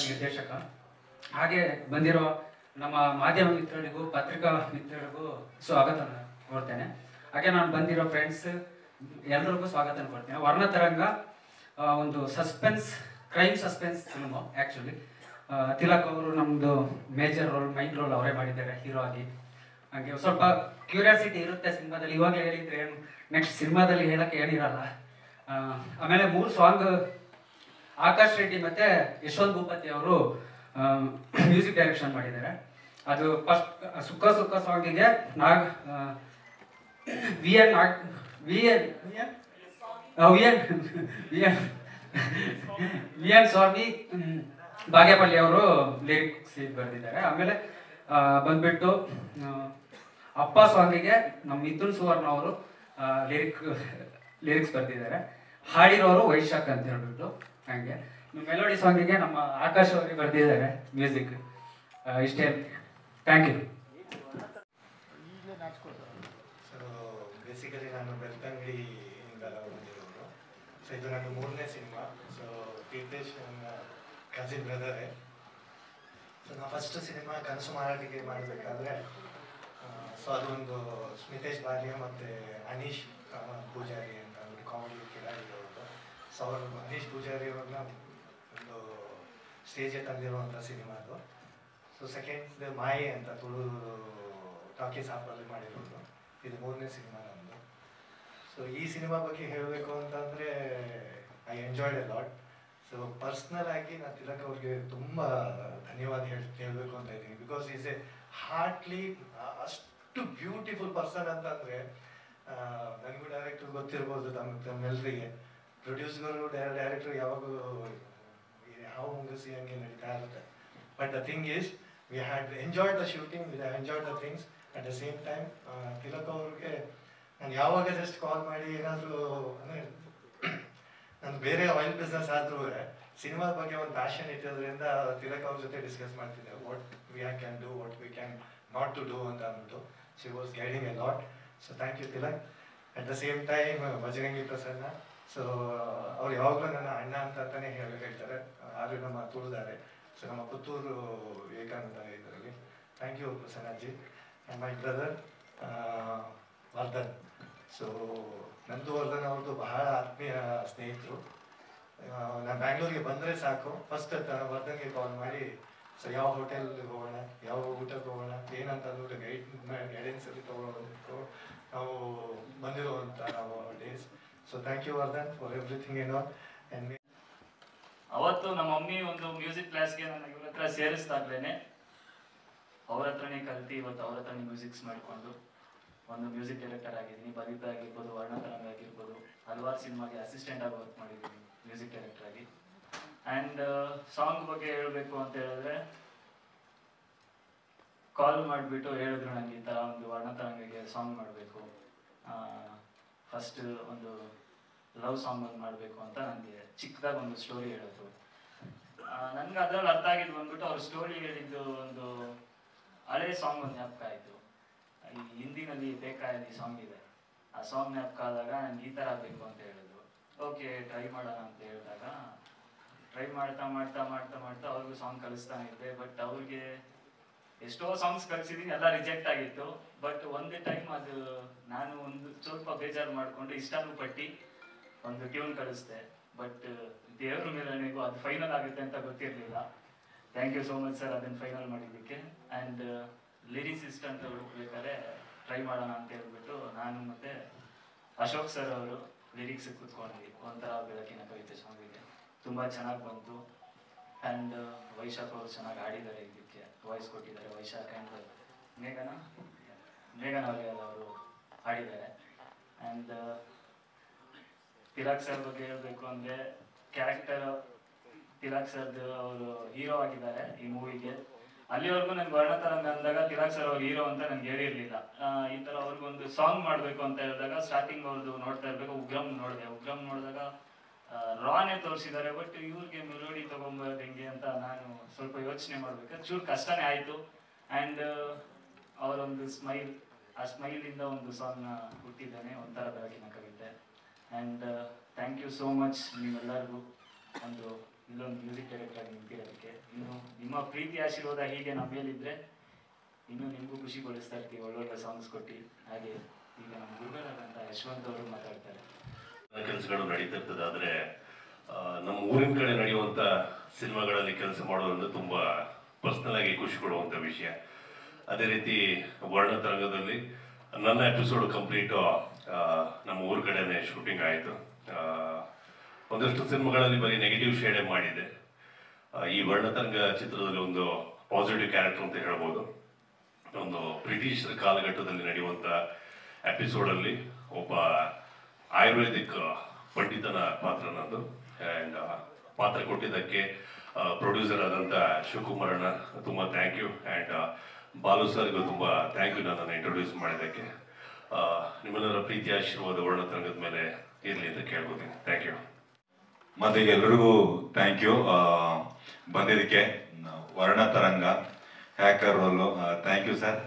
ನಿರ್ದೇಶಕ. ಹಾಗೆ ಬಂದಿರೋ ನಮ್ಮ ಮಾಧ್ಯಮ ಮಿತ್ರರಿಗೂ ಪತ್ರಿಕಾ ಮಿತ್ರರಿಗೂ ಸ್ವಾಗತ ಕೋರ್ತೇನೆ. ಹಾಗೆ ನಾನು ಬಂದಿರೋ ಫ್ರೆಂಡ್ಸ್ ಎಲ್ಲರಿಗೂ ಸ್ವಾಗತ ಕೊಡ್ತೇನೆ. ವರ್ಣತರಂಗ ಒಂದು suspense, crime suspense film. Actually Tilak ಅವರು ನಮ್ಮದು ಮೇಜರ್ ರೋಲ್, ಮೈನ್ ರೋಲ್ ಅವರೇ ಮಾಡಿದ್ದಾರೆ ಹೀರೋ ಆಗಿ. ಹಾಗೆ ಸ್ವಲ್ಪ ಕ್ಯೂರಿಯಾಸಿಟಿ ಇರುತ್ತೆ ಸಿನಿಮಾದಲ್ಲಿ. ಇವಾಗ ಹೇಳಿದ್ರೆ ಏನು ನೆಕ್ಸ್ಟ್ ಸಿನಿಮಾದಲ್ಲಿ ಹೇಳೋಕ್ಕೆ ಏನಿರಲ್ಲ. ಆಮೇಲೆ 3 ಸಾಂಗ್ ಆಕಾಶ್ ರೆಡ್ಡಿ ಮತ್ತು ಯಶವಂತ್ ಭೂಪತಿ ಅವರು ಮ್ಯೂಸಿಕ್ ಡೈರೆಕ್ಷನ್ ಮಾಡಿದ್ದಾರೆ. ಅದು ಫಸ್ಟ್ ಸುಕ್ಕ ಸುಕ್ಕ ಸಾಂಗಿಗೆ ವಿ ಎನ್ ಸ್ವಾಮಿ ಬಾಗೇಪಲ್ಲಿ ಅವರು ಲಿರಿಕ್ಸ್ ಬರೆದಿದ್ದಾರೆ. ಆಮೇಲೆ ಬಂದ್ಬಿಟ್ಟು ಅಪ್ಪ ಸಾಂಗಿಗೆ ನಮ್ಮ ಮಿಥುನ್ ಸುವರ್ಣ ಅವರು ಲಿರಿಕ್ಸ್ ಬರೆದಿದ್ದಾರೆ. ಹಾಡಿರೋರು ವೈಶಾಖ್ ಅಂತ ಹೇಳ್ಬಿಟ್ಟು. ಹಾಗೆ ಮೆಲೋಡಿ ಸಾಂಗಿಗೆ ನಮ್ಮ ಆಕಾಶ್ ಅವರಿಗೆ ಬರೆದಿದ್ದಾರೆ ಮ್ಯೂಸಿಕ್. ಇಷ್ಟೇ, ಥ್ಯಾಂಕ್ ಯು. ಸೊ ಬೇಸಿಕಲಿ ನಾನು ಬೆಳ್ತಂಗಡಿಯಿಂದ ಬಂದಿರೋದು. ಸೊ ಇದು ನನ್ನ 3ನೇ ಸಿನಿಮಾ. ಸೊ ತೀರ್ಥೇಶ್ ನನ್ನ ಕಸಿನ್ ಬ್ರದರೇ. ಸೊ ನಾನು ಫಸ್ಟ್ ಸಿನಿಮಾ ಕನಸು ಮಾರಾಟಿಗೆ ಮಾಡಬೇಕಾದ್ರೆ ಸೊ ಅದೊಂದು ಸ್ಮಿತೇಶ್ ಬಾರಿಯ ಮತ್ತು ಅನೀಶ್ ಪೂಜಾರಿ ಅಂತ ಒಂದು ಕಾಮಿಡಿ ಕಿಲಾಡಿಗಳದ್ದು. ಸೊ ಅವರು ಅನೀಶ್ ಪೂಜಾರಿ ಅವ್ರನ್ನ ಒಂದು ಸ್ಟೇಜಿಗೆ ತಂದಿರುವಂಥ ಸಿನಿಮಾ ಅದು. ಸೊ ಸೆಕೆಂಡ್ ಮಾಯೆ ಅಂತ ತುಳು ಟಾಕೀಸ್ ಆಪಲ್ಲಿ ಮಾಡಿರೋದು. ಇದು 3ನೇ ಸಿನಿಮಾ ನಮ್ಮದು. ಸೊ ಈ ಸಿನಿಮಾ ಬಗ್ಗೆ ಹೇಳಬೇಕು ಅಂತಂದರೆ I enjoyed A lot. So personal ಆಗಿ ನಾನು ತಿಲಕ್ ಅವ್ರಿಗೆ ತುಂಬ ಧನ್ಯವಾದ ಹೇಳಬೇಕು ಅಂತ ಇದ್ದೀನಿ. ಬಿಕಾಸ್ ಈಸ್ ಎ ಹಾರ್ಟ್ಲಿ ಅಷ್ಟು ಬ್ಯೂಟಿಫುಲ್ ಪರ್ಸನ್ ಅಂತಂದರೆ ನನಗೂ ಡೈರೆಕ್ಟ್ರು ಗೊತ್ತಿರ್ಬೋದು, ತಮ್ಮೆಲ್ಲರಿಗೆ. ಪ್ರೊಡ್ಯೂಸರು ಡೈರೆಕ್ಟ್ರು ಯಾವಾಗೂ ಯಾವ ಮುಂಗಸಿ ಹಂಗೆ ನಡೀತಾ ಇರುತ್ತೆ. But the thing is we had enjoyed the shooting, we had enjoyed the things. At the same time Tilak ಅವ್ರಿಗೆ ನಾನು ಯಾವಾಗ ಜಸ್ಟ್ ಕಾಲ್ ಮಾಡಿ ಏನಾದರೂ ಅಂದರೆ ನಾನು ಬೇರೆ ಆಯಿಲ್ ಬಿಸ್ನೆಸ್ ಆದ್ರೂ ಸಿನಿಮಾ ಬಗ್ಗೆ ಒಂದು ಪ್ಯಾಷನ್ ಇಟ್ಟಿರೋದ್ರಿಂದ ತಿಲಕ್ ಅವ್ರ ಜೊತೆ ಡಿಸ್ಕಸ್ ಮಾಡ್ತಿದ್ದೆ. What we can do, what we can not to do ಅಂತ ಅಂದ್ಬಿಟ್ಟು. She was guiding a lot. So thank you Tilak. At the same time Bajrangi Prasanna. So ಅವ್ರು ಯಾವಾಗಲೂ ನನ್ನ ಅಣ್ಣ ಅಂತಾನೆ ಹೇಳ್ತಾರೆ. ಆದರೂ ನಮ್ಮ ತುಳಿದಾರೆ. ಸೊ ನಮ್ಮ ಪುತ್ತೂರು ವಿವೇಕಾನಂದ ಇದರಲ್ಲಿ. Thank you Prasannaji. And my brother Vardhan. So ನಂದು ವರ್ಧನ್ ಅವ್ರದ್ದು ಬಹಳ ಆತ್ಮೀಯ ಸ್ನೇಹಿತರು. ನಾನು ಬ್ಯಾಂಗ್ಳೂರಿಗೆ ಬಂದರೆ ಸಾಕು ಫಸ್ಟ್ ವರ್ಧನ್ಗೆ ಕಾಲ್ ಮಾಡಿ ಸೊ ಯಾವ ಹೋಟೆಲ್ಗೆ ಹೋಗೋಣ, ಯಾವ ಊಟಕ್ಕೆ ಹೋಗೋಣ, ಏನಂತ ಅಂದ್ಬಿಟ್ಟು ಗೈಡೆನ್ಸಲ್ಲಿ ತೊಗೊಳೋದು ನಾವು ಬಂದಿರುವಂಥ ನಾವು days. So thank you Vardhan for everything all. And ಅವತ್ತು ನಮ್ಮ ಮಮ್ಮಿ ಒಂದು ಮ್ಯೂಸಿಕ್ ಕ್ಲಾಸ್ಗೆ ನನ್ನ ಇವ್ರ ಹತ್ರ ಸೇರಿಸ್ದಾಗ್ಲೇನೆ ಅವ್ರ ಹತ್ರನೇ ಕಲ್ತು ಇವತ್ತು ಅವ್ರ ಹತ್ರನೇ ಮ್ಯೂಸಿಕ್ಸ್ ಮಾಡಿಕೊಂಡು ಒಂದು ಮ್ಯೂಸಿಕ್ ಡೈರೆಕ್ಟರ್ ಆಗಿದ್ದೀನಿ. ಬಲಿತ ಆಗಿರ್ಬೋದು, ವರ್ಣತರಂಗ ಆಗಿರ್ಬೋದು, ಹಲವಾರು ಸಿನಿಮಾಗೆ ಅಸಿಸ್ಟೆಂಟ್ ಆಗಿ ವರ್ಕ್ ಮಾಡಿದ್ದೀನಿ ಮ್ಯೂಸಿಕ್ ಡೈರೆಕ್ಟರ್ ಆಗಿ. ಆ್ಯಂಡ್ ಸಾಂಗ್ ಬಗ್ಗೆ ಹೇಳಬೇಕು ಅಂತ ಹೇಳಿದ್ರೆ ಕಾಲ್ ಮಾಡಿಬಿಟ್ಟು ಹೇಳಿದ್ರು ನನಗೆ ಈ ಥರ ಒಂದು ವರ್ಣತರಂಗಗೆ ಸಾಂಗ್ ಮಾಡಬೇಕು, ಫಸ್ಟ್ ಒಂದು ಲವ್ ಸಾಂಗ್ ಒಂದು ಮಾಡಬೇಕು ಅಂತ ನನಗೆ ಚಿಕ್ಕದಾಗಿ ಒಂದು ಸ್ಟೋರಿ ಹೇಳಿದ್ರು. ನನಗೆ ಅದರಲ್ಲಿ ಅರ್ಥ ಆಗಿದ್ದು ಬಂದ್ಬಿಟ್ಟು ಅವ್ರ ಸ್ಟೋರಿ ಹೇಳಿದ್ದು ಒಂದು ಹಳೆ ಸಾಂಗ್ ಒಂದು ಜ್ಞಾಪಕ ಆಯಿತು. ಈ ಹಿಂದಿನಲ್ಲಿ ಬೇಕಾದ ಸಾಂಗ್ ಇದೆ, ಆ ಸಾಂಗ್ ಜ್ಞಾಪಕ ಆದಾಗ ನನಗೆ ಈ ಥರ ಬೇಕು ಅಂತ ಹೇಳಿದ್ರು. ಓಕೆ ಟ್ರೈ ಮಾಡೋಣ ಅಂತ ಹೇಳಿದಾಗ ಟ್ರೈ ಮಾಡ್ತಾ ಮಾಡ್ತಾ ಮಾಡ್ತಾ ಮಾಡ್ತಾ ಅವ್ರಿಗೂ ಸಾಂಗ್ ಕಲಿಸ್ತಾನೆ ಇದ್ದೆ. ಬಟ್ ಅವ್ರಿಗೆ ಎಷ್ಟೋ ಸಾಂಗ್ಸ್ ಕಲಿಸಿದ್ದೀನಿ, ಎಲ್ಲ ರಿಜೆಕ್ಟ್ ಆಗಿತ್ತು. ಬಟ್ ಒಂದೇ ಟೈಮ್ ಅದು ನಾನು ಒಂದು ಸ್ವಲ್ಪ ಬೇಜಾರು ಮಾಡಿಕೊಂಡು ಇಷ್ಟನೂ ಪಟ್ಟು ಒಂದು ಟ್ಯೂನ್ ಕಳಿಸ್ದೆ. ಬಟ್ ದೇವ್ರ ಮೇಲೆ ನನಗೂ ಅದು ಫೈನಲ್ ಆಗುತ್ತೆ ಅಂತ ಗೊತ್ತಿರಲಿಲ್ಲ. Thank you so much sir ಅದನ್ನು ಫೈನಲ್ ಮಾಡಿದ್ದಕ್ಕೆ. ಆ್ಯಂಡ್ ಲಿರಿಸಿಸ್ಟ್ ಅಂತ ಹುಡುಕ್ಬೇಕಾದ್ರೆ ಟ್ರೈ ಮಾಡೋಣ ಅಂತ ಹೇಳ್ಬಿಟ್ಟು ನಾನು ಮತ್ತು ಅಶೋಕ್ ಸರ್ ಅವರು ಲಿರಿಕ್ಸ್ ಕೂತ್ಕೊಂಡ್ವಿ. ಒಂಥರ ಬೆಳಕಿನ ಕವಿತೆ ಸಾಂಗಿಗೆ ತುಂಬ ಚೆನ್ನಾಗಿ ಬಂತು. ಆ್ಯಂಡ್ ವೈಶಾಖ್ ಅವರು ಚೆನ್ನಾಗಿ ಆಡಿದ್ದಾರೆ, ಇದಕ್ಕೆ ವಾಯ್ಸ್ ಕೊಟ್ಟಿದ್ದಾರೆ. ವೈಶಾಖ್ ಆ್ಯಂಡ್ ಮೇಘನ ಅವರು ಆಡಿದ್ದಾರೆ. ಆ್ಯಂಡ್ ತಿಲಕ್ ಸರ್ ಬಗ್ಗೆ ಹೇಳಬೇಕು ಅಂದರೆ ಕ್ಯಾರೆಕ್ಟರ್ ತಿಲಕ್ ಸರ್ದು ಅವರು ಹೀರೋ ಆಗಿದ್ದಾರೆ ಈ ಮೂವಿಗೆ. ಅಲ್ಲಿವರೆಗೂ ನನ್ಗೆ ವರ್ಣತರಂಗ ಅಂದಾಗ ತಿಲಕ್ ಸರ್ ಅವ್ರು ಹೀರೋ ಅಂತ ನನ್ಗೆ ಹೇಳಿರ್ಲಿಲ್ಲ. ಈ ಥರ ಅವ್ರಿಗೊಂದು ಸಾಂಗ್ ಮಾಡಬೇಕು ಅಂತ ಹೇಳಿದಾಗ ಸ್ಟಾರ್ಟಿಂಗ್ ಅವ್ರದ್ದು ನೋಡ್ತಾ ಇರಬೇಕು ಉಗ್ರಂ ನೋಡಿದೆ. ಉಗ್ರಂ ನೋಡಿದಾಗ ರಾನೇ ತೋರಿಸಿದ್ದಾರೆ. ಬಟ್ ಇವ್ರಿಗೆ ಮೆಲೋಡಿ ತೊಗೊಂಬೋದು ಹೆಂಗೆ ಅಂತ ನಾನು ಸ್ವಲ್ಪ ಯೋಚನೆ ಮಾಡ್ಬೇಕು. ಚೂರು ಕಷ್ಟನೇ ಆಯಿತು. ಆ್ಯಂಡ್ ಅವರೊಂದು ಸ್ಮೈಲ್, ಆ ಸ್ಮೈಲಿಂದ ಒಂದು ಸಾಂಗ್ನ ಹುಟ್ಟಿದ್ದಾನೆ, ಒಂಥರ ಬೆಳಕಿನ ಕವಿತೆ. And thank you so much ನೀವೆಲ್ಲರಿಗೂ ಒಂದು ಇಲ್ಲೊಂದು ಮ್ಯೂಸಿಕ್ ಡೈರೆಕ್ಟರ್ ಆಗಿ ನಿಂತಿರೋದಕ್ಕೆ. ನಿಮ್ಮ ಪ್ರೀತಿ ಆಶೀರ್ವಾದ ಹೀಗೆ ನಮ್ಮ ಮೇಲಿದ್ರೆ ಇನ್ನೂ ನಿಮಗೂ ಖುಷಿ ಪಡಿಸ್ತಾ ಇರ್ತೀವಿ, ಒಳ್ಳೊಳ್ಳೆ ಸಾಂಗ್ಸ್ ಕೊಟ್ಟು. ಹಾಗೆ ಈಗ ನಮ್ಮ ಗುರುಗಳಾದಂಥ ಯಶವಂತ್ ಅವರು ಮಾತಾಡ್ತಾರೆ. ಕೆಲಸಗಳು ನಡೀತಾ ಇರ್ತದೆ. ಆದರೆ ನಮ್ಮ ಊರಿನ ಕಡೆ ನಡೆಯುವಂಥ ಸಿನಿಮಾಗಳಲ್ಲಿ ಕೆಲಸ ಮಾಡೋದ್ರಿಂದ ತುಂಬ ಪರ್ಸ್ನಲ್ ಆಗಿ ಖುಷಿ ಕೊಡುವಂಥ ವಿಷಯ. ಅದೇ ರೀತಿ ವರ್ಣತರಂಗದಲ್ಲಿ ನನ್ನ ಎಪಿಸೋಡ್ ಕಂಪ್ಲೀಟು ನಮ್ಮ ಊರ ಕಡೆನೇ ಶೂಟಿಂಗ್ ಆಯಿತು. ಒಂದಷ್ಟು ಸಿನಿಮಾಗಳಲ್ಲಿ ಬರೀ ನೆಗೆಟಿವ್ ಶೇಡೇ ಮಾಡಿದೆ. ಈ ವರ್ಣತರಂಗ ಚಿತ್ರದಲ್ಲಿ ಒಂದು ಪಾಸಿಟಿವ್ ಕ್ಯಾರೆಕ್ಟರ್ ಅಂತ ಹೇಳ್ಬೋದು. ಒಂದು ಬ್ರಿಟಿಷರ ಕಾಲಘಟ್ಟದಲ್ಲಿ ನಡೆಯುವಂಥ ಎಪಿಸೋಡಲ್ಲಿ ಒಬ್ಬ ಆಯುರ್ವೇದಿಕ್ ಪಂಡಿತನ ಪಾತ್ರ ನಂದು. ಆ್ಯಂಡ್ ಪಾತ್ರ ಕೊಟ್ಟಿದ್ದಕ್ಕೆ ಪ್ರೊಡ್ಯೂಸರ್ ಆದಂಥ ಶಿವಕುಮಾರಣ್ಣ ತುಂಬ ಥ್ಯಾಂಕ್ ಯು. ಆ್ಯಂಡ್ ಬಾಲು ಸರ್ಗೂ ತುಂಬ ಥ್ಯಾಂಕ್ ಯು ನನ್ನನ್ನು ಇಂಟ್ರೊಡ್ಯೂಸ್ ಮಾಡಿದ್ದಕ್ಕೆ. ನಿಮ್ಮೆಲ್ಲರ ಪ್ರೀತಿ ಆಶೀರ್ವಾದ ವರ್ಣತರಂಗದ ಮೇಲೆ ಇರಲಿ ಅಂತ ಕೇಳ್ಬೋತೀನಿ. Thank you. ಮತ್ತೆ ಎಲ್ರಿಗೂ ಥ್ಯಾಂಕ್ ಯು ಬಂದಿದ್ದಕ್ಕೆ. Varnataranga hacker role, thank you sir.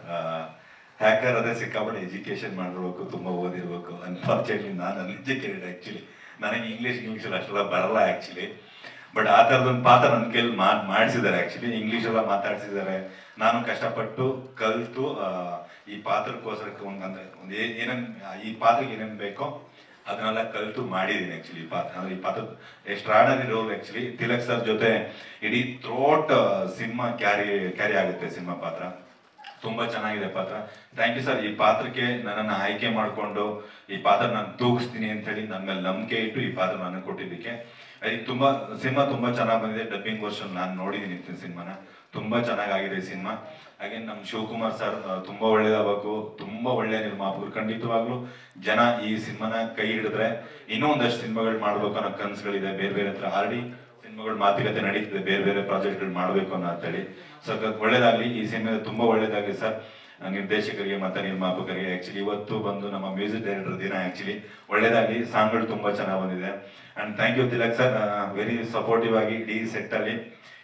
Hacker ಅದೇ ಸಿಕ್ಕಾಪಟ್ಟೆ ಎಜುಕೇಶನ್ ಮಾಡಿರ್ಬೇಕು, ತುಂಬ ಓದಿರ್ಬೇಕು. ಅನ್ಫಾರ್ಚುನೇಟ್ಲಿ ನಾನು ಅನ್ಎಜುಕೇಟೆಡ್ ಆ್ಯಕ್ಚುಲಿ. ನನಗೆ ಇಂಗ್ಲೀಷಲ್ಲಿ ಅಷ್ಟೆಲ್ಲ ಬರಲ್ಲ ಆ್ಯಕ್ಚುಲಿ. ಬಟ್ ಆ ಥರದೊಂದು ಪಾತ್ರ ನನ್ನ ಕೈಲಿ ಮಾಡಿಸಿದ್ದಾರೆ ಆ್ಯಕ್ಚುಲಿ. ಇಂಗ್ಲೀಷೆಲ್ಲ ಮಾತಾಡ್ಸಿದ್ದಾರೆ. ನಾನು ಕಷ್ಟಪಟ್ಟು ಕಲಿತು ಈ ಪಾತ್ರಕ್ಕೋಸ್ಕರ ಒಂದು ಏನೇನು ಈ ಪಾತ್ರಕ್ಕೆ ಏನೇನು ಬೇಕೋ ಅದನ್ನೆಲ್ಲ ಕಲಿತು ಮಾಡಿದ್ದೀನಿ ಆ್ಯಕ್ಚುಲಿ. ಈ ಪಾತ್ರ ಅಂದರೆ ಈ ಪಾತ್ರ extraordinary role actually. Tilak sir ಜೊತೆ ಇಡೀ ಥ್ರೋಟ್ ಸಿನಿಮಾ ಕ್ಯಾರಿ ಆಗುತ್ತೆ ಸಿನಿಮಾ ಪಾತ್ರ. ತುಂಬ ಚೆನ್ನಾಗಿದೆ ಪಾತ್ರ. Thank you sir. ಈ ಪಾತ್ರಕ್ಕೆ ನನ್ನನ್ನು ಆಯ್ಕೆ ಮಾಡಿಕೊಂಡು ಈ ಪಾತ್ರ ನಾನು ತೂಗಿಸ್ತೀನಿ ಅಂತ ಹೇಳಿ ನನ್ನ ಮೇಲೆ ನಂಬಿಕೆ ಇಟ್ಟು ಈ ಪಾತ್ರ ನನಗೆ ಕೊಟ್ಟಿದ್ದಕ್ಕೆ. ಅದಕ್ಕೆ ಸಿನಿಮಾ ತುಂಬ ಚೆನ್ನಾಗಿ ಬಂದಿದೆ. ಡಬ್ಬಿಂಗ್ ವರ್ಷನ್ ನಾನು ನೋಡಿದ್ದೀನಿ ಸಿನಿಮಾನ, ತುಂಬ ಚೆನ್ನಾಗಾಗಿದೆ ಈ ಸಿನಿಮಾ. ಹಾಗೆ ನಮ್ಮ ಶಿವಕುಮಾರ್ ಸರ್ ತುಂಬ ಒಳ್ಳೇದಾಗಬೇಕು, ತುಂಬ ಒಳ್ಳೆಯ ನಿರ್ಮಾಪಕರು. ಖಂಡಿತವಾಗ್ಲೂ ಜನ ಈ ಸಿನಿಮಾನ ಕೈ ಹಿಡಿದ್ರೆ ಇನ್ನೂ ಒಂದಷ್ಟು ಸಿನಿಮಾಗಳು ಮಾಡ್ಬೇಕು ಅನ್ನೋ ಕನಸುಗಳಿದೆ. ಬೇರೆ ಬೇರೆ ಹತ್ರ ಆಲ್ರೆಡಿ ಸಿನಿಮಾಗಳು ಮಾತುಕತೆ ನಡೀತಿದೆ, ಬೇರೆ ಬೇರೆ ಪ್ರಾಜೆಕ್ಟ್ಗಳು ಮಾಡಬೇಕು ಅನ್ನೋ ಅಂತೇಳಿ. ಸೊ ಒಳ್ಳೇದಾಗಲಿ, ಈ ಸಿನಿಮಾ ತುಂಬ ಒಳ್ಳೇದಾಗಲಿ ಸರ್. ನಿರ್ದೇಶಕರಿಗೆ ಮತ್ತು ನಿರ್ಮಾಪಕರಿಗೆ ಆ್ಯಕ್ಚುಲಿ ಇವತ್ತು ಬಂದು ನಮ್ಮ ಮ್ಯೂಸಿಕ್ ಡೈರೆಕ್ಟರ್ ದಿನ. ಆ್ಯಕ್ಚುಲಿ ಒಳ್ಳೇದಾಗಲಿ, ಸಾಂಗ್ಗಳು ತುಂಬ ಚೆನ್ನಾಗಿ ಬಂದಿದೆ. And thank you Tilak sir, very supportive ಆಗಿ ಇಡೀ ಸೆಟ್ಟಲ್ಲಿ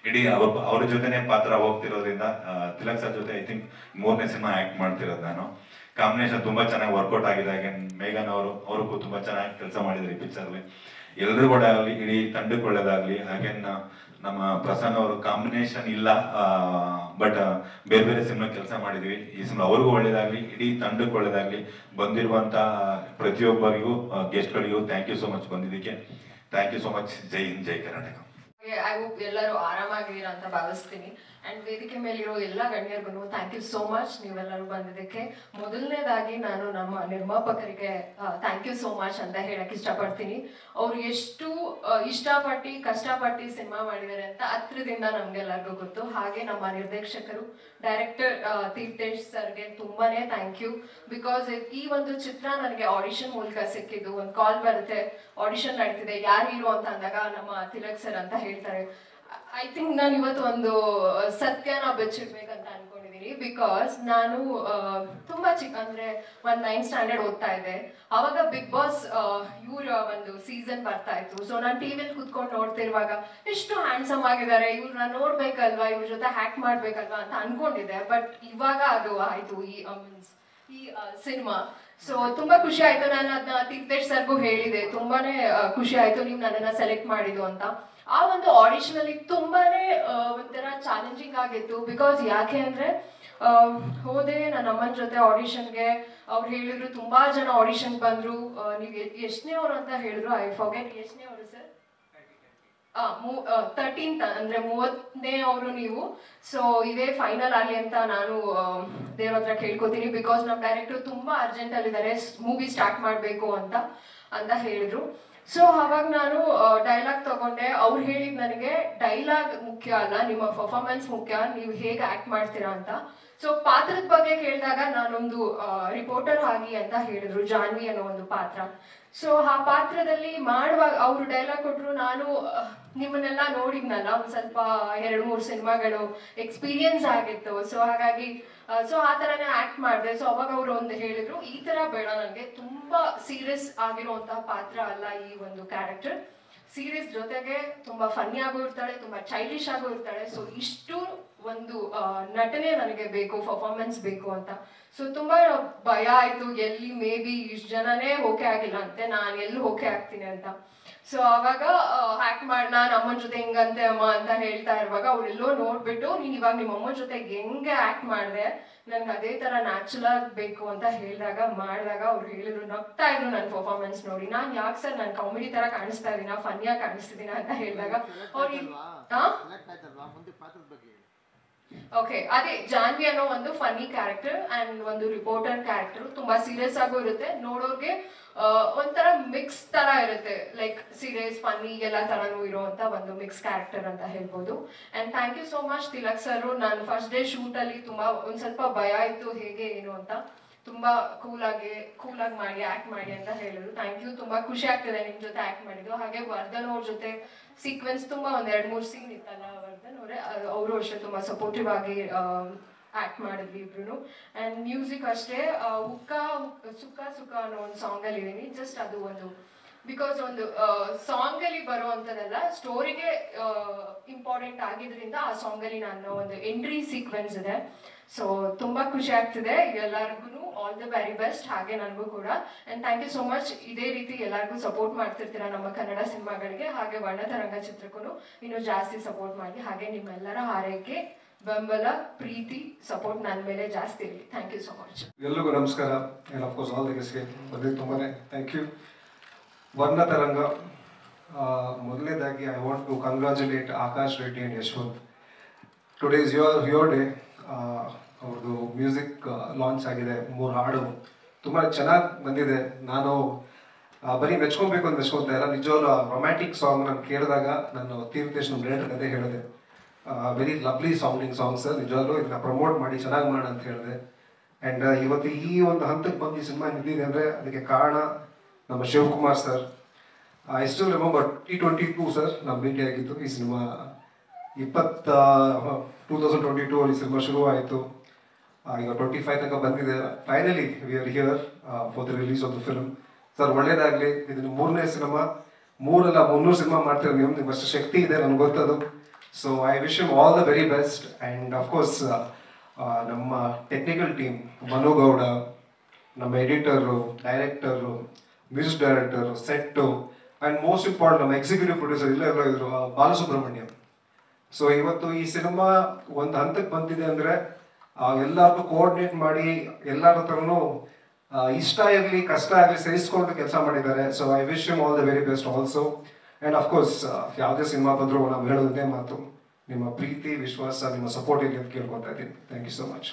ಇಡೀ ಅವ್ರ ಜೊತೆನೆ ಪಾತ್ರ ಹೋಗ್ತಿರೋದ್ರಿಂದ. ತಿಲಕ್ ಸರ್ ಜೊತೆ ಐ ಥಿಂಕ್ 3ನೇ ಸಿನಿಮಾ ಆ್ಯಕ್ಟ್ ಮಾಡ್ತಿರೋದು ನಾನು. ಕಾಂಬಿನೇಷನ್ ತುಂಬ ಚೆನ್ನಾಗಿ ವರ್ಕೌಟ್ ಆಗಿದೆ. ಹಾಗೆ ಮೇಘನ್ ಅವ್ರಿಗೂ ತುಂಬ ಚೆನ್ನಾಗಿ ಕೆಲಸ ಮಾಡಿದ್ದಾರೆ ಈ ಪಿಕ್ಚರ್ಲಿ. ಎಲ್ರಿಗೂ ಒಳ್ಳೆದಾಗಲಿ, ಇಡೀ ತಂಡಕ್ಕೆ ಒಳ್ಳೇದಾಗಲಿ. ಹಾಗೆ ನಮ್ಮ ಪ್ರಸನ್ನ ಅವರು ಕಾಂಬಿನೇಷನ್ ಇಲ್ಲ, ಬಟ್ ಬೇರೆ ಬೇರೆ ಸಿನಿಮಾ ಕೆಲಸ ಮಾಡಿದ್ವಿ. ಈ ಸಿನಿಮಾ ಅವ್ರಿಗೂ ಒಳ್ಳೇದಾಗಲಿ, ಇಡೀ ತಂಡಕ್ಕೆ ಒಳ್ಳೇದಾಗಲಿ. ಬಂದಿರುವಂಥ ಪ್ರತಿಯೊಬ್ಬರಿಗೂ ಗೆಸ್ಟ್ಗಳಿಗೂ ಥ್ಯಾಂಕ್ ಯು ಸೋ ಮಚ್ ಬಂದಿದ್ದಕ್ಕೆ. Thank you so much. ಜೈ ಹಿಂದ್, ಜೈ ಕರ್ನಾಟಕ. ಐ ಹೋಪ್ ಎಲ್ಲರೂ ಆರಾಮಾಗಿದ್ದೀರಾ ಅಂತ ಭಾವಿಸ್ತೀನಿ. ಅಂಡ್ ವೇದಿಕೆ ಮೇಲಿರೋ ಎಲ್ಲ ಗಣ್ಯರಿಗೂ ಥ್ಯಾಂಕ್ ಯು ಸೋ ಮಚ್ ನೀವೆಲ್ಲರೂ ಬಂದಿದ್ದಕ್ಕೆ. ಮೊದಲನೇದಾಗಿ ನಾನು ನಮ್ಮ ನಿರ್ಮಾಪಕರಿಗೆ ಥ್ಯಾಂಕ್ ಯು ಸೋ ಮಚ್ ಅಂತ ಹೇಳಕ್ ಇಷ್ಟಪಡ್ತೀನಿ. ಅವ್ರು ಎಷ್ಟು ಇಷ್ಟಪಟ್ಟು ಕಷ್ಟಪಟ್ಟು ಸಿನಿಮಾ ಮಾಡಿದ್ದಾರೆ ಅಂತ ಹತ್ರದಿಂದ ನಮ್ಗೆಲ್ಲರಿಗೂ ಗೊತ್ತು. ಹಾಗೆ ನಮ್ಮ ನಿರ್ದೇಶಕರು ಡೈರೆಕ್ಟರ್ ತೀರ್ಥೇಶ್ ಸರ್ಗೆ ತುಂಬಾನೇ ಥ್ಯಾಂಕ್ ಯು. ಬಿಕಾಸ್ ಈ ಒಂದು ಚಿತ್ರ ನನಗೆ ಆಡಿಷನ್ ಮೂಲಕ ಸಿಕ್ಕಿದ್ದು. ಒಂದು ಕಾಲ್ ಬರುತ್ತೆ, ಆಡಿಷನ್ ನಡೀತಿದೆ, ಯಾರು ಹೀರೋ ಅಂತ ಅಂದಾಗ ನಮ್ಮ ತಿಲಕ್ ಸರ್ ಅಂತ ಹೇಳ್ತಾರೆ. ಐ ಥಿಂಕ್ ನಾನು ಇವತ್ತು ಒಂದು ಸತ್ಯನ ಬೆಚ್ಚಿಡ್ಬೇಕಂತ ಅನ್ಕೊಂಡಿದ್ದೀನಿ. ಬಿಕಾಸ್ ನಾನು ತುಂಬಾ ಅಂದ್ರೆ 9th ಸ್ಟ್ಯಾಂಡರ್ಡ್ ಓದ್ತಾ ಇದ್ದೆ. ಅವಾಗ ಬಿಗ್ ಬಾಸ್ ಇವ್ರ ಒಂದು ಸೀಸನ್ ಬರ್ತಾ ಇತ್ತು. ಸೊ ನಾನು ಟಿವಿಯಲ್ಲಿ ಕುತ್ಕೊಂಡು ನೋಡ್ತಿರುವಾಗ ಎಷ್ಟು ಹ್ಯಾಂಡ್ಸಮ್ ಆಗಿದ್ದಾರೆ, ಇವ್ರನ್ನ ನೋಡ್ಬೇಕಲ್ವಾ, ಇವ್ರ ಜೊತೆ ಹ್ಯಾಕ್ ಮಾಡ್ಬೇಕಲ್ವಾ ಅಂತ ಅನ್ಕೊಂಡಿದ್ದೆ. ಬಟ್ ಇವಾಗ ಅದು ಆಯ್ತು ಈ ಸಿನಿಮಾ. ಸೊ ತುಂಬಾ ಖುಷಿ ಆಯ್ತು. ನಾನು ಅದನ್ನ ತೀರ್ಥೇಶ್ ಸರ್ಗೂ ಹೇಳಿದೆ, ತುಂಬಾನೇ ಖುಷಿ ಆಯ್ತು ನೀವು ನನ್ನನ್ನ ಸೆಲೆಕ್ಟ್ ಮಾಡಿದ್ದು ಅಂತ. ಆ ಒಂದು ಆಡಿಷನ್ ಅಲ್ಲಿ ತುಂಬಾನೇ ಒಂಥರ ಚಾಲೆಂಜಿಂಗ್ ಆಗಿತ್ತು. ಬಿಕಾಸ್ ಯಾಕೆ ಅಂದ್ರೆ ಹೋದೆ ನನ್ನ ಅಮ್ಮನ ಜೊತೆ ಆಡಿಷನ್ಗೆ. ಅವ್ರು ಹೇಳಿದ್ರು ತುಂಬಾ ಜನ ಆಡಿಷನ್ ಬಂದ್ರು. ನೀವು ಎಷ್ಟನೇ ಅವರು ಅಂತ ಹೇಳಿದ್ರು, ಐ ಫಾರ್ಗೆಟ್. ಎಷ್ಟನೇ ಅವರು ಸರ್? 13th ಅಂದ್ರೆ 30ನೇ ಅವರು ನೀವು. ಸೊ ಇದೇ ಫೈನಲ್ ಆಗಲಿ ಅಂತ ನಾನು ದೇವ್ರ ಹತ್ರ ಕೇಳ್ಕೊತೀನಿ. ಬಿಕಾಸ್ ನಮ್ಮ ಡೈರೆಕ್ಟರ್ ತುಂಬಾ ಅರ್ಜೆಂಟ್ ಅಲ್ಲಿದ್ದಾರೆ, ಮೂವಿ ಸ್ಟಾರ್ಟ್ ಮಾಡಬೇಕು ಅಂತ ಹೇಳಿದ್ರು. ಸೊ ಅವಾಗ ನಾನು ಡೈಲಾಗ್ ತಗೊಂಡೆ. ಅವ್ರು ಹೇಳಿದ್ ನನಗೆ ಡೈಲಾಗ್ ಮುಖ್ಯ ಅಲ್ಲ, ನಿಮ್ಮ ಪರ್ಫಾರ್ಮೆನ್ಸ್ ಮುಖ್ಯ, ನೀವು ಹೇಗೆ ಆಕ್ಟ್ ಮಾಡ್ತೀರಾ ಅಂತ. ಸೊ ಪಾತ್ರದ ಬಗ್ಗೆ ಕೇಳಿದಾಗ ನಾನೊಂದು ರಿಪೋರ್ಟರ್ ಆಗಿ ಅಂತ ಹೇಳಿದ್ರು, ಜಾನ್ವಿ ಅನ್ನೋ ಒಂದು ಪಾತ್ರ. ಸೊ ಆ ಪಾತ್ರದಲ್ಲಿ ಮಾಡುವಾಗ ಅವರು ಡೈಲಾಗ್ ಕೊಟ್ಟರು. ನಾನು ನಿಮ್ಮನ್ನೆಲ್ಲ ನೋಡಿದ್ನಲ್ಲ, ಒಂದು ಸ್ವಲ್ಪ 2-3 ಸಿನಿಮಾಗಳು ಎಕ್ಸ್ಪೀರಿಯನ್ಸ್ ಆಗಿತ್ತು. ಸೊ ಹಾಗಾಗಿ ಸೊ ಆ ಥರನೇ ಆಕ್ಟ್ ಮಾಡಿದೆ. ಸೊ ಅವಾಗ ಅವರು ಒಂದು ಹೇಳಿದ್ರು, ಈ ಥರ ಬೇಡ, ನನಗೆ ತುಂಬಾ ಸೀರಿಯಸ್ ಆಗಿರುವಂತಹ ಪಾತ್ರ ಅಲ್ಲ ಈ ಒಂದು ಕ್ಯಾರೆಕ್ಟರ್. ಸೀರಿಯಸ್ ಜೊತೆಗೆ ತುಂಬಾ ಫನ್ನಿ ಆಗು ಇರ್ತಾಳೆ, ತುಂಬಾ ಚೈಲ್ಡಿಶ್ ಆಗು ಇರ್ತಾಳೆ. ಸೊ ಇಷ್ಟು ಒಂದು ನಟನೆ ನನಗೆ ಬೇಕು, ಪರ್ಫಾರ್ಮೆನ್ಸ್ ಬೇಕು ಅಂತ. ಸೊ ತುಂಬಾ ಭಯ ಆಯ್ತು, ಎಲ್ಲಿ ಮೇ ಬಿ ಇಷ್ಟು ಜನನೇ ಓಕೆ ಆಗಿಲ್ಲ ಅಂತೆ, ನಾನು ಎಲ್ಲಿ ಓಕೆ ಆಗ್ತೀನಿ ಅಂತ. ಸೊ ಅವಾಗ ಆಕ್ಟ್ ಮಾಡಿ ನಾನು ಅಮ್ಮನ ಜೊತೆ ಹೆಂಗಂತೆ ಅಮ್ಮ ಅಂತ ಹೇಳ್ತಾ ಇರುವಾಗ ಅವ್ರೆಲ್ಲೋ ನೋಡ್ಬಿಟ್ಟು ನೀನ್ ಇವಾಗ ನಿಮ್ಮ ಅಮ್ಮನ ಜೊತೆ ಹೆಂಗೆ ಆಕ್ಟ್ ಮಾಡಿದೆ ನನ್ಗೆ ಅದೇ ತರ ನ್ಯಾಚುರಲ್ ಬೇಕು ಅಂತ ಮಾಡಿದಾಗ ಅವ್ರು ಹೇಳಿದ್ರು, ನಗ್ತಾ ಇದ್ರು ನನ್ನ ಪರ್ಫಾರ್ಮೆನ್ಸ್ ನೋಡಿ. ನಾನ್ ಯಾಕೆ ಸರ್ ನಾನು ಕಾಮಿಡಿ ತರ ಕಾಣಿಸ್ತಾ ಇದೀನ, ಫನ್ನಿಯಾಗಿ ಕಾಣಿಸ್ತಿದ್ದೀನ ಅಂತ ಹೇಳಿದಾಗ ಅವ್ರಿಗೆ ಓಕೆ ಅದೇ ಜಾನ್ವಿ ಅನ್ನೋ ಒಂದು ಫನ್ನಿ ಕ್ಯಾರೆಕ್ಟರ್ ಅಂಡ್ ಒಂದು ರಿಪೋರ್ಟರ್ ಕ್ಯಾರೆಕ್ಟರ್ ತುಂಬಾ ಸೀರಿಯಸ್ ಆಗು ಇರುತ್ತೆ. ನೋಡೋರ್ಗೆ ಒಂಥರ ಮಿಕ್ಸ್ ತರ ಇರುತ್ತೆ, ಲೈಕ್ ಸೀರಿಯಸ್ ಫನ್ನಿ ಎಲ್ಲ ತರನು ಇರುವಂತ ಒಂದು ಮಿಕ್ಸ್ ಕ್ಯಾರೆಕ್ಟರ್ ಅಂತ ಹೇಳ್ಬೋದು. And thank you so much Tilak sir. ನಾನು ಫಸ್ಟ್ ಡೇ ಶೂಟ್ ಅಲ್ಲಿ ತುಂಬಾ ಒಂದ್ ಸ್ವಲ್ಪ ಭಯ ಇತ್ತು ಹೇಗೆ ಏನು ಅಂತ, ತುಂಬಾ ಕೂಲಾಗಿ ಮಾಡಿ ಆಕ್ಟ್ ಮಾಡಿ ಅಂತ ಹೇಳಿದ್ರು. ಥ್ಯಾಂಕ್ ಯು, ತುಂಬಾ ಖುಷಿ ಆಗ್ತದೆ ನಿಮ್ ಜೊತೆ ಆಕ್ಟ್ ಮಾಡಿದ್ದು. ಹಾಗೆ ವರ್ಧನ್ ಅವ್ರ ಜೊತೆ ಸೀಕ್ವೆನ್ಸ್ ತುಂಬಾ ಒಂದ್ 2-3 ಸೀನ್ ಇತ್ತಲ್ಲ, ವರ್ಧನ್ ಅವರೇ ಅವರು ಅಷ್ಟೇ ತುಂಬಾ ಸಪೋರ್ಟಿವ್ ಆಗಿ ಆಕ್ಟ್ ಮಾಡಿದ್ವಿ ಇಬ್ರು. ಅಂಡ್ ಮ್ಯೂಸಿಕ್ ಅಷ್ಟೇ, ಸುಕ್ಕ ಅನ್ನೋ ಒಂದು ಸಾಂಗ್ ಅಲ್ಲಿ ಇದೀನಿ. ಜಸ್ಟ್ ಅದು ಒಂದು ಬಿಕಾಸ್ ಒಂದು ಸಾಂಗ್ ಅಲ್ಲಿ ಬರುವಂತದಲ್ಲ, ಸ್ಟೋರಿಗೆ ಇಂಪಾರ್ಟೆಂಟ್ ಆಗಿದ್ರಿಂದ ಆ ಸಾಂಗ್ ಅಲ್ಲಿ ನಾನು ಒಂದು ಎಂಟ್ರಿ ಸೀಕ್ವೆನ್ಸ್ ಇದೆ. ಸೊ ತುಂಬಾ ಖುಷಿ ಆಗ್ತಿದೆ ಎಲ್ಲರಿಗೂ. ಆಲ್ ದ ವೆರಿ ಬೆಸ್ಟ್, ಹಾಗೆ ನನಗೂ ಕೂಡ. And thank you so much. ಇದೇ ರೀತಿ ಎಲ್ಲರಿಗೂ ಸಪೋರ್ಟ್ ಮಾಡ್ತಿರ್ತೀರಾ ನಮ್ಮ ಕನ್ನಡ ಸಿನಿಮಾಗಳಿಗೆ, ಹಾಗೆ ವರ್ಣತರಂಗ ಚಿತ್ರಕ್ಕೂ ಇನ್ನೂ ಜಾಸ್ತಿ ಸಪೋರ್ಟ್ ಮಾಡಿ. ಹಾಗೆ ನಿಮ್ಮೆಲ್ಲರ ಹಾರೈಕೆ, ಬೆಂಬಲ, ಪ್ರೀತಿ, ಸಪೋರ್ಟ್ ನನ್ನ ಮೇಲೆ ಜಾಸ್ತಿ ಇರಲಿ. Thank you so much. ಎಲ್ರಿಗೂ ನಮಸ್ಕಾರ. ಆ್ಯಂಡ್ ಅಫ್ಕೋರ್ಸ್ ಆಲ್ ದ ಗೆಸ್ಟ್ಗೆ ಬಂದಿದ್ದು ತುಂಬಾ ಥ್ಯಾಂಕ್ ಯು. ವರ್ಣತರಂಗ, ಮೊದಲನೇದಾಗಿ I want to congratulate Akash Reddy and Yashwanth. Today is your day. ಅವ್ರದ್ದು ಮ್ಯೂಸಿಕ್ ಲಾಂಚ್ ಆಗಿದೆ, 3 ಹಾಡು ತುಂಬ ಚೆನ್ನಾಗಿ ಬಂದಿದೆ. ನಾನು ಬರೀ ಮೆಚ್ಕೊಬೇಕು ಅಂತ ಮೆಚ್ಕೊತಾ ಇಲ್ಲ, ನಿಜವಾಗ್ಲೂ ರೊಮ್ಯಾಂಟಿಕ್ ಸಾಂಗ್ ನಾನು ಕೇಳಿದಾಗ ನಾನು ತೀರ್ಥೇಶ್ ನಮ್ಮ ಡೈರೆಕ್ಟರ್ ಕತೆ ಹೇಳಿದೆ, ವೆರಿ ಲವ್ಲಿ ಸಾಂಗ್ಸ್ ನಿಜವಾಗ್ಲೂ ಇದನ್ನ ಪ್ರಮೋಟ್ ಮಾಡಿ ಚೆನ್ನಾಗಿ ಮಾಡೋಣ ಅಂತ ಹೇಳಿದೆ. ಆ್ಯಂಡ್ ಇವತ್ತು ಈ ಒಂದು ಹಂತಕ್ಕೆ ಬಂದು ಈ ಸಿನಿಮಾ ನಿಂತಿದೆ ಅಂದರೆ ಅದಕ್ಕೆ ಕಾರಣ ನಮ್ಮ Shivakumar sir. I still remember T22 sir ನಾವು ಭೇಟಿ ಆಗಿದ್ದು. ಈ ಸಿನಿಮಾ 2022 ಅಲ್ಲಿ ಸಿನಿಮಾ ಶುರು ಆಯಿತು, ಈಗ 25 ತನಕ ಬಂದಿದೆ. Finally we are here for the release of the film. Sir ಒಳ್ಳೇದಾಗಲಿ. ಇದನ್ನು 3ನೇ ಸಿನಿಮಾ, 3 ಅಲ್ಲ 300 ಸಿನಿಮಾ ಮಾಡ್ತೀರ ನೀವು, ನಿಮ್ಮಷ್ಟು ಶಕ್ತಿ ಇದೆ ನನಗೆ ಗೊತ್ತದು. So I wish you all the very best. And of course ನಮ್ಮ ಟೆಕ್ನಿಕಲ್ ಟೀಮ್, ಮನು ಗೌಡ, ನಮ್ಮ editor, director, music director, set, and most important ನಮ್ಮ ಎಕ್ಸಿಕ್ಯೂಟಿವ್ ಪ್ರೊಡ್ಯೂಸರ್ ಎಲ್ಲ ಇದ್ರು, ಬಾಲಸುಬ್ರಹ್ಮಣ್ಯಂ. ಸೊ ಇವತ್ತು ಈ ಸಿನಿಮಾ ಒಂದು ಹಂತಕ್ಕೆ ಬಂದಿದೆ ಅಂದರೆ ಎಲ್ಲರಿಗೂ ಕೋಆರ್ಡಿನೇಟ್ ಮಾಡಿ ಎಲ್ಲರ ಹತ್ರನೂ ಇಷ್ಟ ಇರಲಿ ಕಷ್ಟ ಆಗಲಿ ಸಹಿಸ್ಕೊಂಡು ಕೆಲಸ ಮಾಡಿದ್ದಾರೆ. So I wish you all the very best also. And of course ಯಾವುದೇ ಸಿನಿಮಾ ಬಂದರೂ ನಾವು ಹೇಳೋದೇ ಮಾತು, ನಿಮ್ಮ ಪ್ರೀತಿ, ವಿಶ್ವಾಸ, ನಿಮ್ಮ ಸಪೋರ್ಟ್ ಇರಲಿ ಅಂತ ಕೇಳ್ಕೊತಾ ಇದ್ದೀನಿ. Thank you so much.